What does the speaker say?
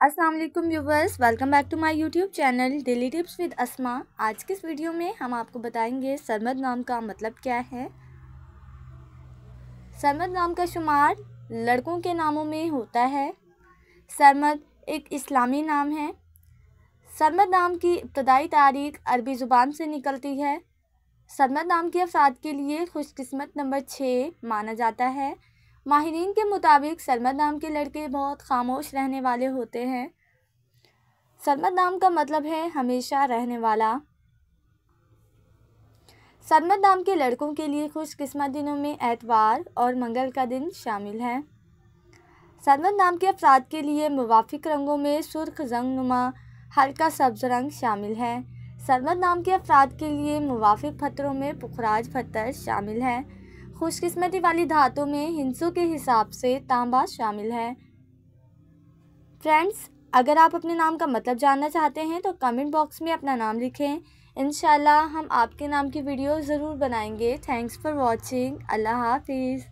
अस्सलाम वालेकुम viewers, welcome back to my YouTube channel daily tips with Asma. आज के इस वीडियो में हम आपको बताएंगे सरमद नाम का मतलब क्या है। सरमद नाम का शुमार लड़कों के नामों में होता है। सरमद एक इस्लामी नाम है। सरमद नाम की इब्तदाई तारीख अरबी ज़ुबान से निकलती है। सरमद नाम के अफराद के लिए खुशकिस्मत नंबर 6 माना जाता है। माहिरीन के मुताबिक सरमद नाम के लड़के बहुत खामोश रहने वाले होते हैं। सरमद नाम का मतलब है हमेशा रहने वाला। सरमद नाम के लड़कों के लिए खुशकिस्मत दिनों में एतवार और मंगल का दिन शामिल है। सरमद नाम के अफराद के लिए मुवाफिक रंगों में सुर्ख रंगनुमा हल्का सब्ज रंग शामिल है। सरमद नाम के अफराद के लिए मुवाफिक पत्थरों में पुखराज पत्थर शामिल है। खुशकिस्मती वाली धातों में हिंसों के हिसाब से तांबा शामिल है। फ्रेंड्स, अगर आप अपने नाम का मतलब जानना चाहते हैं तो कमेंट बॉक्स में अपना नाम लिखें। इंशाल्लाह हम आपके नाम की वीडियो ज़रूर बनाएंगे। Thanks for watching. अल्लाह हाफिज़।